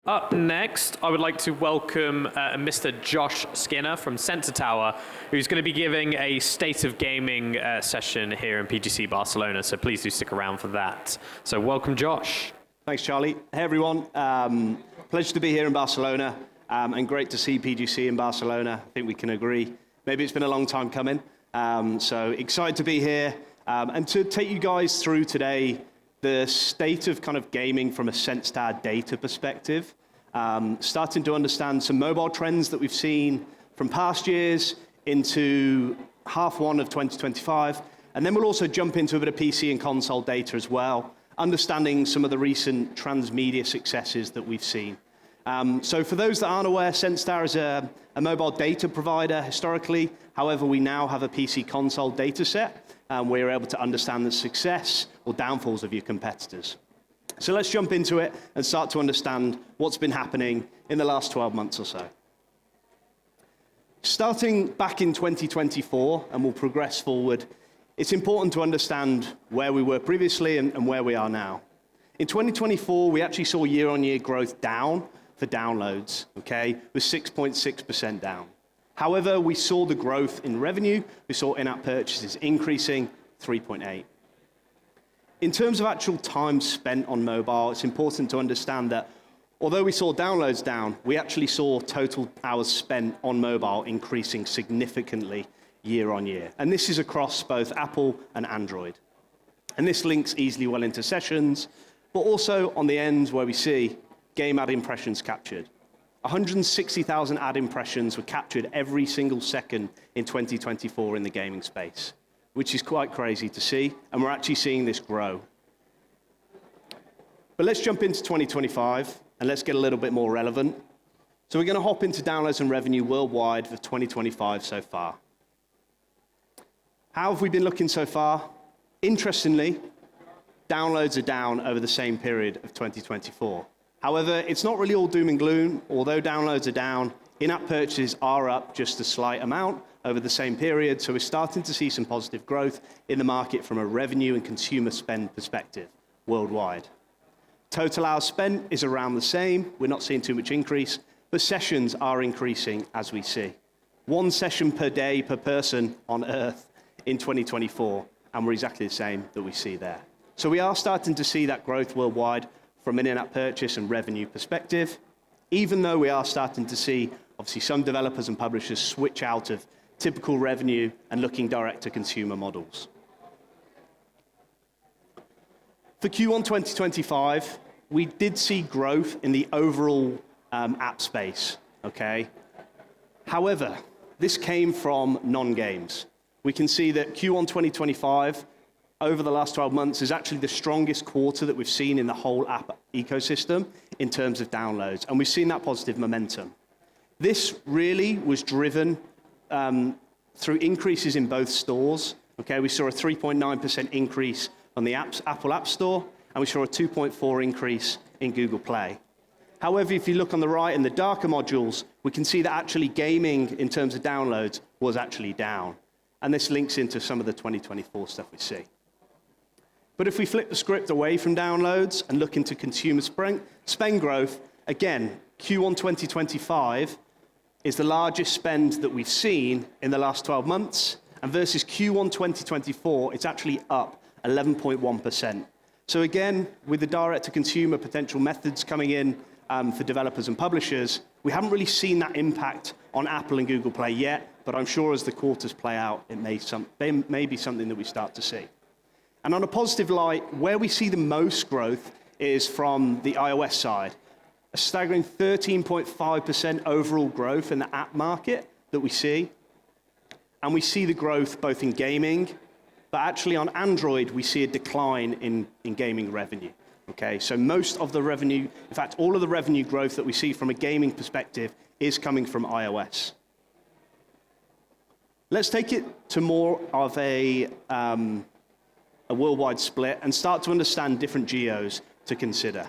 Up next, I would like to welcome Mr. Josh Skinner from Sensor Tower, who's going to be giving a State of Gaming session here in PGC Barcelona, so please do stick around for that. So welcome, Josh. Thanks, Charlie. Hey, everyone. Pleasure to be here in Barcelona, and great to see PGC in Barcelona. I think we can agree. Maybe it's been a long time coming, so excited to be here, and to take you guys through today the state of kind of gaming from a SenseTower data perspective, starting to understand some mobile trends that we've seen from past years into half one of 2025, and then we'll also jump into a bit of PC and console data as well, understanding some of the recent Transmedia successes that we've seen. So for those that aren't aware, SenseTower is a mobile data provider historically. However, we now have a PC console data set, and we're able to understand the success or downfalls of your competitors. So let's jump into it and start to understand what's been happening in the last 12 months or so. Starting back in 2024, and we'll progress forward, it's important to understand where we were previously and where we are now. In 2024, we actually saw year-on-year growth down for downloads, okay, with 6.6% down. However, we saw the growth in revenue. We saw in-app purchases increasing 3.8. In terms of actual time spent on mobile, it's important to understand that although we saw downloads down, we actually saw total hours spent on mobile increasing significantly year on year. And this is across both Apple and Android. And this links easily well into sessions, but also on the ends where we see game ad impressions captured. 160,000 ad impressions were captured every single second in 2024 in the gaming space, which is quite crazy to see, and we're actually seeing this grow. But let's jump into 2025, and let's get a little bit more relevant. So we're going to hop into downloads and revenue worldwide for 2025 so far. How have we been looking so far? Interestingly, downloads are down over the same period of 2024. However, it's not really all doom and gloom. Although downloads are down, in-app purchases are up just a slight amount over the same period, so we're starting to see some positive growth in the market from a revenue and consumer spend perspective worldwide. Total hours spent is around the same. We're not seeing too much increase, but sessions are increasing as we see. 1 session per day per person on Earth in 2024, and we're exactly the same that we see there. So we are starting to see that growth worldwide from an in-app purchase and revenue perspective, even though we are starting to see, obviously, some developers and publishers switch out of typical revenue and looking direct-to-consumer models. For Q1 2025, we did see growth in the overall app space, okay? However, this came from non-games. We can see that Q1 2025 over the last 12 months is actually the strongest quarter that we've seen in the whole app ecosystem in terms of downloads, and we've seen that positive momentum. This really was driven through increases in both stores. Okay, we saw a 3.9% increase on the Apple App Store, and we saw a 2.4% increase in Google Play. However, if you look on the right in the darker modules, we can see that actually gaming in terms of downloads was actually down, and this links into some of the 2024 stuff we see. But if we flip the script away from downloads and look into consumer spend growth, again, Q1 2025 is the largest spend that we've seen in the last 12 months, and versus Q1 2024, it's actually up 11.1%. So again, with the direct-to-consumer potential methods coming in for developers and publishers, we haven't really seen that impact on Apple and Google Play yet, but I'm sure as the quarters play out, it may be something that we start to see. And on a positive light, where we see the most growth is from the iOS side. a staggering 13.5% overall growth in the app market that we see. And we see the growth both in gaming, but actually on Android, we see a decline in gaming revenue. Okay, so most of the revenue, in fact, all of the revenue growth that we see from a gaming perspective is coming from iOS. Let's take it to more of a worldwide split and start to understand different geos to consider.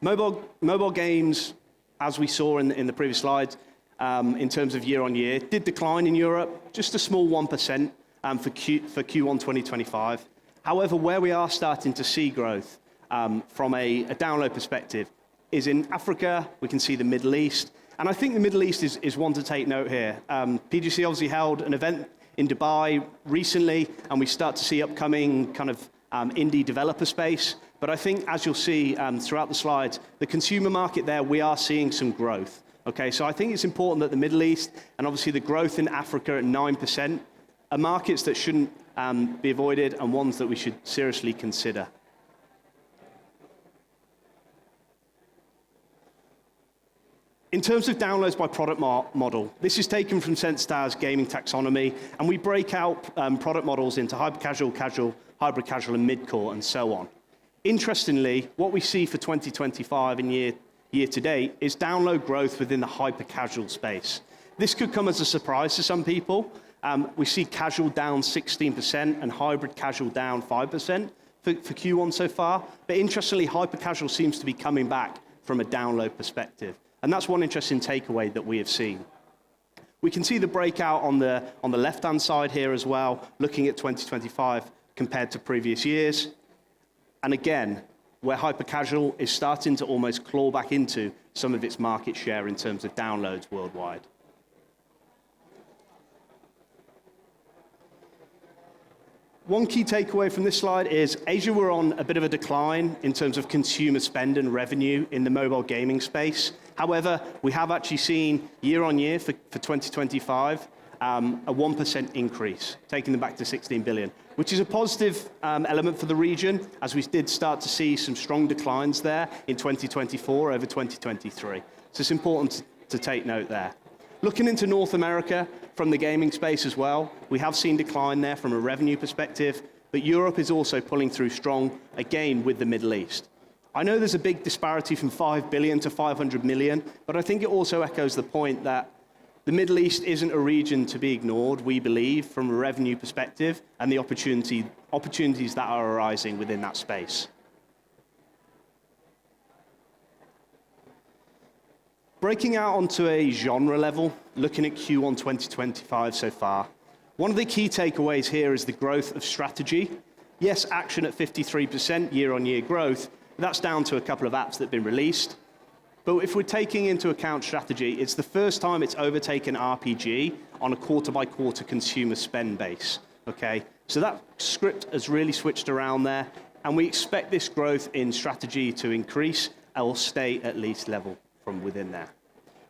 Mobile games, as we saw in the previous slides, in terms of year on year, did decline in Europe, just a small 1% for Q1 2025. However, where we are starting to see growth from a download perspective is in Africa. We can see the Middle East. And I think the Middle East is one to take note here. PGC obviously held an event in Dubai recently, and we start to see upcoming kind of indie developer space. But I think, as you'll see throughout the slides, the consumer market there, we are seeing some growth. Okay, so I think it's important that the Middle East and obviously the growth in Africa at 9% are markets that shouldn't be avoided and ones that we should seriously consider. In terms of downloads by product model, this is taken from Sensor Tower's gaming taxonomy, and we break out product models into hyper-casual, casual, hybrid casual, and mid-core, and so on. Interestingly, what we see for 2025 and year to date is download growth within the hyper-casual space. This could come as a surprise to some people. We see casual down 16% and hybrid casual down 5% for Q1 so far. But interestingly, hyper-casual seems to be coming back from a download perspective. And that's one interesting takeaway that we have seen. We can see the breakout on the left-hand side here as well, looking at 2025 compared to previous years. And again, where hyper-casual is starting to almost claw back into some of its market share in terms of downloads worldwide. One key takeaway from this slide is Asia were on a bit of a decline in terms of consumer spend and revenue in the mobile gaming space. However, we have actually seen year on year for 2025 a 1% increase, taking them back to 16 billion, which is a positive element for the region, as we did start to see some strong declines there in 2024 over 2023. So it's important to take note there. Looking into North America from the gaming space as well, we have seen decline there from a revenue perspective, but Europe is also pulling through strong, again, with the Middle East. I know there's a big disparity from 5 billion to 500 million, but I think it also echoes the point that the Middle East isn't a region to be ignored, we believe, from a revenue perspective and the opportunities that are arising within that space. Breaking out onto a genre level, looking at Q1 2025 so far, one of the key takeaways here is the growth of strategy. Yes, action at 53% year-on-year growth, that's down to a couple of apps that have been released. But if we're taking into account strategy, it's the first time it's overtaken RPG on a quarter-by-quarter consumer spend base. Okay, so that script has really switched around there, and we expect this growth in strategy to increase or stay at least level from within there.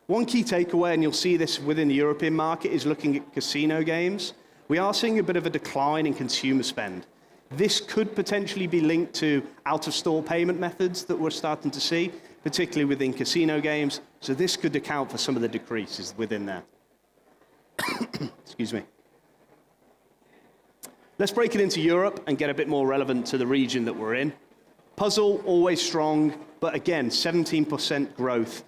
One key takeaway, and you'll see this within the European market, is looking at casino games. We are seeing a bit of a decline in consumer spend. This could potentially be linked to out-of-store payment methods that we're starting to see, particularly within casino games. So this could account for some of the decreases within there. Excuse me. Let's break it into Europe and get a bit more relevant to the region that we're in. Puzzle, always strong, but again, 17% growth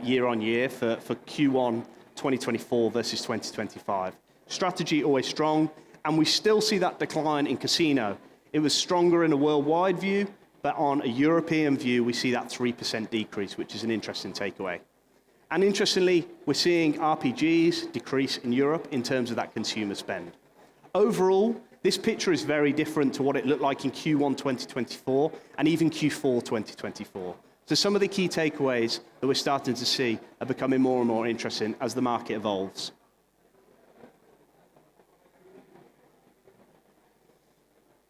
year on year for Q1 2024 versus 2025. Strategy, always strong, and we still see that decline in casino. It was stronger in a worldwide view, but on a European view, we see that 3% decrease, which is an interesting takeaway. And interestingly, we're seeing RPGs decrease in Europe in terms of that consumer spend. Overall, this picture is very different to what it looked like in Q1 2024 and even Q4 2024. So some of the key takeaways that we're starting to see are becoming more and more interesting as the market evolves.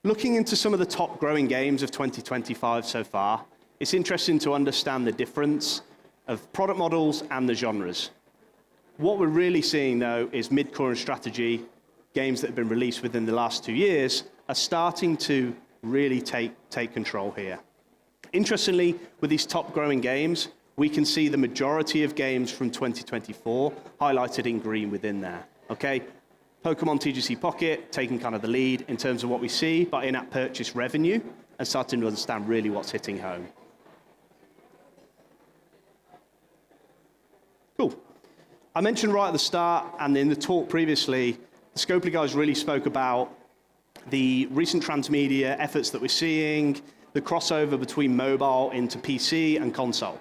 Looking into some of the top growing games of 2025 so far, it's interesting to understand the difference of product models and the genres. What we're really seeing, though, is mid-core and strategy games that have been released within the last 2 years are starting to really take control here. Interestingly, with these top growing games, we can see the majority of games from 2024 highlighted in green within there, okay? Pokemon TGC Pocket taking kind of the lead in terms of what we see by in-app purchase revenue and starting to understand really what's hitting home. Cool. I mentioned right at the start and in the talk previously, the Scopely guys really spoke about the recent transmedia efforts that we're seeing, the crossover between mobile into PC and console.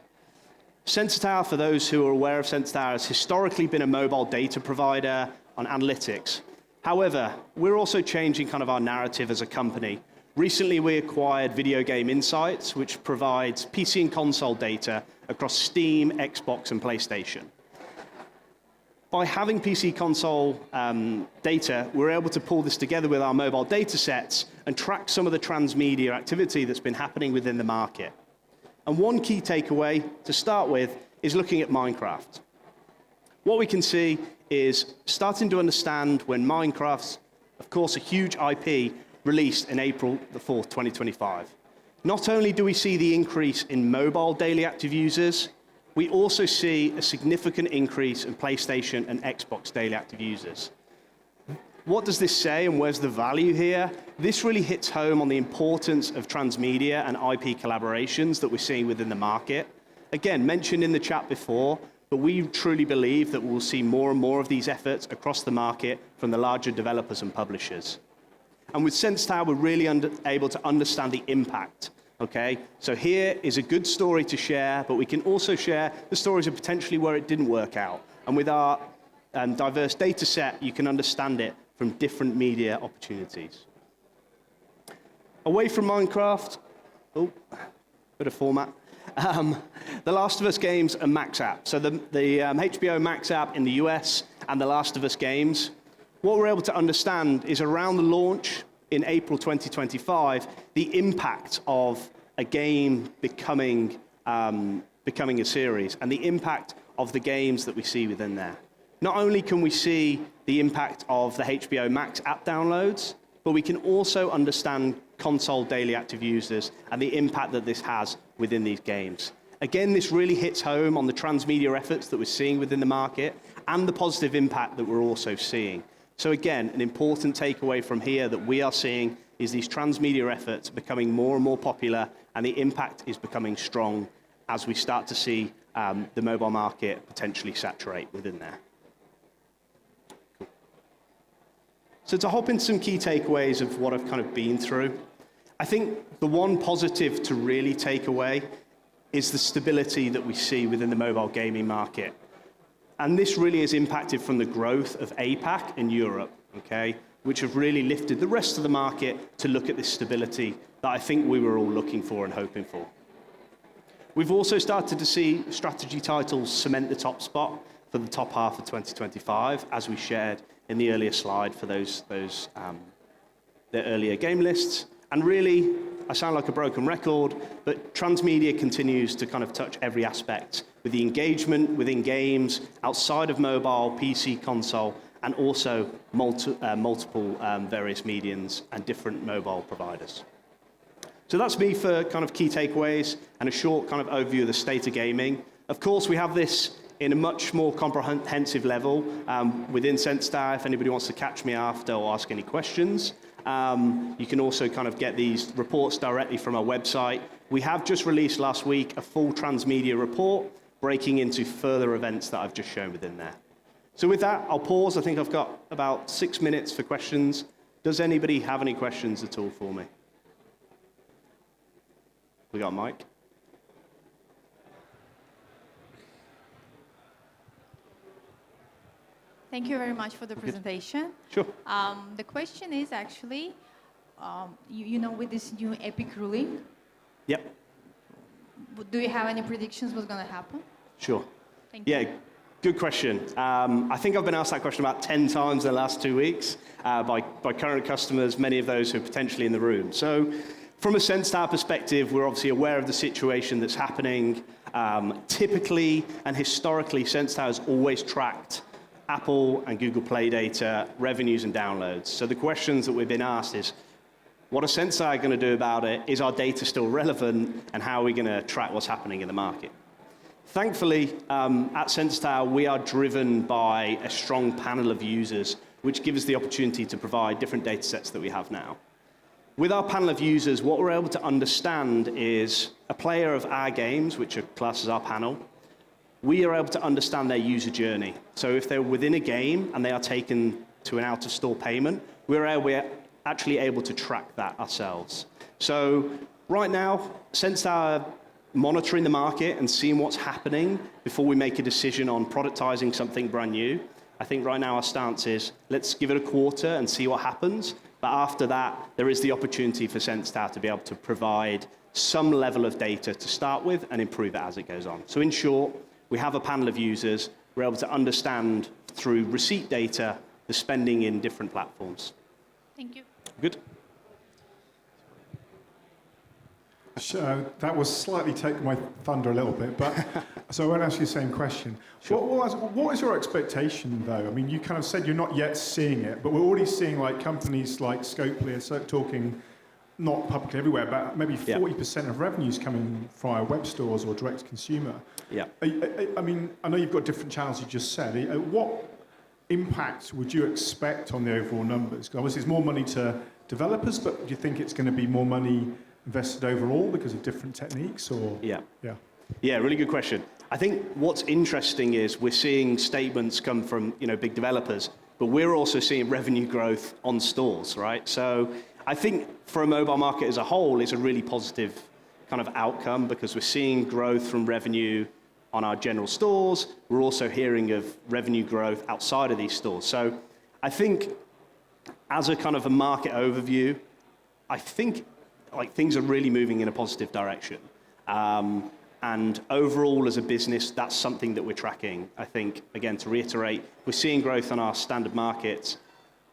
Sensor Tower, for those who are aware of Sensor Tower, has historically been a mobile data provider on analytics. However, we're also changing kind of our narrative as a company. Recently, we acquired Video Game Insights, which provides PC and console data across Steam, Xbox, and PlayStation. By having PC console data, we're able to pull this together with our mobile data sets and track some of the transmedia activity that's been happening within the market. And one key takeaway to start with is looking at Minecraft. What we can see is starting to understand when Minecraft's, of course, a huge IP, released in April the 4th, 2025. Not only do we see the increase in mobile daily active users, we also see a significant increase in PlayStation and Xbox daily active users. What does this say and where's the value here? This really hits home on the importance of transmedia and IP collaborations that we're seeing within the market. Again, mentioned in the chat before, but we truly believe that we'll see more and more of these efforts across the market from the larger developers and publishers. And with Sensor Tower, we're really able to understand the impact, okay? So here is a good story to share, but we can also share the stories of potentially where it didn't work out. And with our diverse data set, you can understand it from different media opportunities. Away from Minecraft, bit of format. The Last of Us games are Max app. So the HBO Max app in the US and The Last of Us games, what we're able to understand is around the launch in April 2025, the impact of a game becoming a series and the impact of the games that we see within there. Not only can we see the impact of the HBO Max app downloads, but we can also understand console daily active users and the impact that this has within these games. Again, this really hits home on the transmedia efforts that we're seeing within the market and the positive impact that we're also seeing. So again, an important takeaway from here that we are seeing is these transmedia efforts becoming more and more popular, and the impact is becoming strong as we start to see the mobile market potentially saturate within there. Cool. So to hop into some key takeaways of what I've kind of been through, I think the one positive to really take away is the stability that we see within the mobile gaming market. And this really is impacted from the growth of APAC and Europe, okay, which have really lifted the rest of the market to look at this stability that I think we were all looking for and hoping for. We've also started to see strategy titles cement the top spot for the top half of 2025, as we shared in the earlier slide for the earlier game lists. And really, I sound like a broken record, but transmedia continues to kind of touch every aspect with the engagement within games, outside of mobile, PC, console, and also multiple various mediums and different mobile providers. So that's me for kind of key takeaways and a short kind of overview of the state of gaming. Of course, we have this in a much more comprehensive level within Sensor Tower. If anybody wants to catch me after or ask any questions, you can also kind of get these reports directly from our website. We have just released last week a full transmedia report breaking into further events that I've just shown within there. So with that, I'll pause. I think I've got about 6 minutes for questions. Does anybody have any questions at all for me? We got a mic. Thank you very much for the presentation. Sure. The question is actually, you know, with this new Epic ruling, Yep. do you have any predictions what's going to happen? Sure. Thank you. Yeah, good question. I think I've been asked that question about 10 times in the last 2 weeks by current customers, many of those who are potentially in the room. So from a Sensor Tower perspective, we're obviously aware of the situation that's happening. Typically and historically, Sensor Tower has always tracked Apple and Google Play data, revenues and downloads. So the questions that we've been asked is, what are Sensor Tower going to do about it? Is our data still relevant? And how are we going to track what's happening in the market? Thankfully, at Sensor Tower, we are driven by a strong panel of users, which gives us the opportunity to provide different data sets that we have now. With our panel of users, what we're able to understand is a player of our games, which are classed as our panel, we are able to understand their user journey. So if they're within a game and they are taken to an out-of-store payment, we're actually able to track that ourselves. So right now, Sensor Tower monitoring the market and seeing what's happening before we make a decision on productizing something brand new. I think right now our stance is, let's give it a quarter and see what happens. But after that, there is the opportunity for Sensor Tower to be able to provide some level of data to start with and improve it as it goes on. So in short, we have a panel of users. We're able to understand through receipt data the spending in different platforms. Thank you. Good. That was slightly taking my thunder a little bit, but so I won't ask you the same question. Sure. What is your expectation, though? I mean, you kind of said you're not yet seeing it, but we're already seeing like companies like Scopely are talking, not publicly everywhere, but maybe 40% of revenues coming via web stores or direct to consumer. Yeah. I mean, I know you've got different channels you just said. What impact would you expect on the overall numbers? Because obviously it's more money to developers, but do you think it's going to be more money invested overall because of different techniques, or? Yeah, really good question. I think what's interesting is we're seeing statements come from big developers, but we're also seeing revenue growth on stores, right? So I think for a mobile market as a whole, it's a really positive kind of outcome because we're seeing growth from revenue on our general stores. We're also hearing of revenue growth outside of these stores. So I think as a kind of a market overview, I think things are really moving in a positive direction. And overall, as a business, that's something that we're tracking. I think, again, to reiterate, we're seeing growth on our standard markets,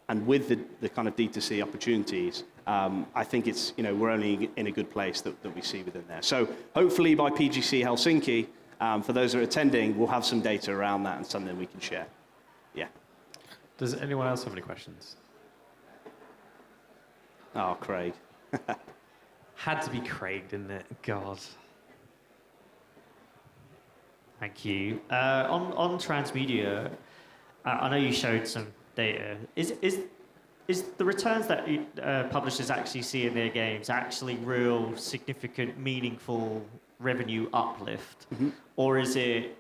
and with the kind of D2C opportunities, I think it's, we're only in a good place that we see within there. So hopefully by PGC Helsinki, for those that are attending, we'll have some data around that and something we can share. Yeah. Does anyone else have any questions? Oh, Craig. Had to be Craig, didn't it? God. Thank you. On Transmedia, I know you showed some data. Is the returns that publishers actually see in their games actually real, significant, meaningful revenue uplift? Mm-hmm. Or is it,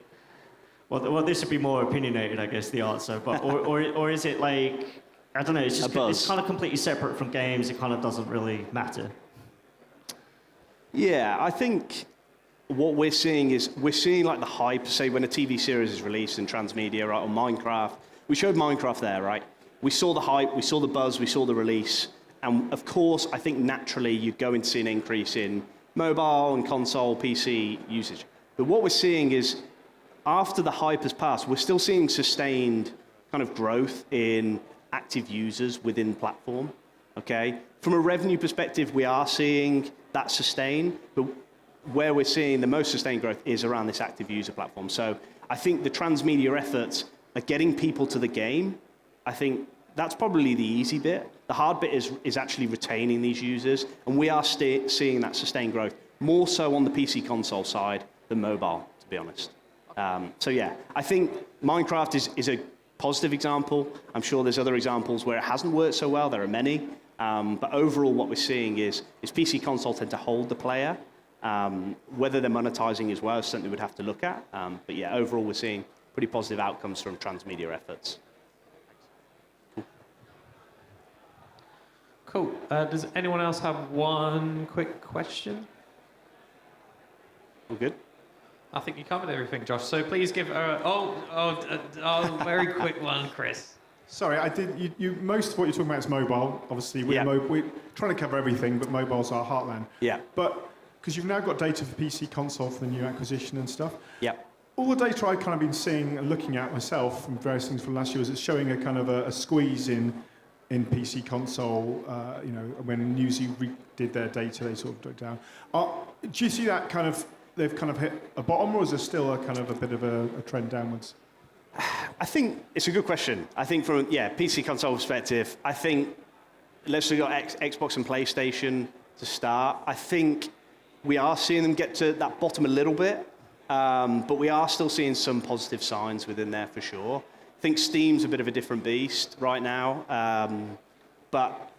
well, this would be more opinionated, I guess, the answer, but or is it like, I don't know, it's just it's kind of completely separate from games, it kind of doesn't really matter? Yeah, I think what we're seeing is like the hype, say when a TV series is released in Transmedia, right, or Minecraft. We showed Minecraft there, right? We saw the hype, we saw the buzz, we saw the release. And of course, I think naturally you're going to see an increase in mobile and console, PC usage. But what we're seeing is after the hype has passed, we're still seeing sustained kind of growth in active users within platform, okay? From a revenue perspective, we are seeing that sustain, but where we're seeing the most sustained growth is around this active user platform. So I think the Transmedia efforts are getting people to the game. I think that's probably the easy bit. The hard bit is actually retaining these users, and we are seeing that sustained growth, more so on the PC console side than mobile, to be honest. So yeah, I think Minecraft is a positive example. I'm sure there's other examples where it hasn't worked so well. There are many. But overall, what we're seeing is PC console tend to hold the player. Whether they're monetizing as well is something we'd have to look at. But yeah, overall, we're seeing pretty positive outcomes from Transmedia efforts. Cool. Does anyone else have one quick question? All good? I think you covered everything, Josh. So please give very quick one, Chris. Sorry, I did. You most of what you're talking about is mobile. Obviously, we're trying to cover everything, but mobile's our heartland. Yeah. But because you've now got data for PC console for the new acquisition and stuff. Yeah. All the data I've kind of been seeing and looking at myself from various things from last year is it's showing a kind of a squeeze in PC console. When Newsy did their data, they sort of took down. Do you see that kind of they've kind of hit a bottom, or is there still a kind of a bit of a trend downwards? I think it's a good question. I think from PC console perspective, I think let's look at Xbox and PlayStation to start. I think we are seeing them get to that bottom a little bit. but we are still seeing some positive signs within there for sure. I think Steam's a bit of a different beast right now, but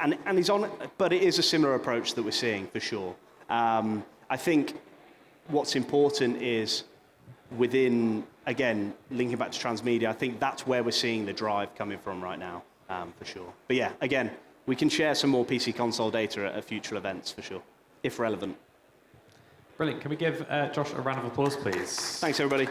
it is a similar approach that we're seeing for sure. I think what's important is within, again, linking back to Transmedia, I think that's where we're seeing the drive coming from right now, for sure. But yeah, again, we can share some more PC console data at future events for sure, if relevant. Brilliant. Can we give Josh a round of applause, please? Thanks, everybody.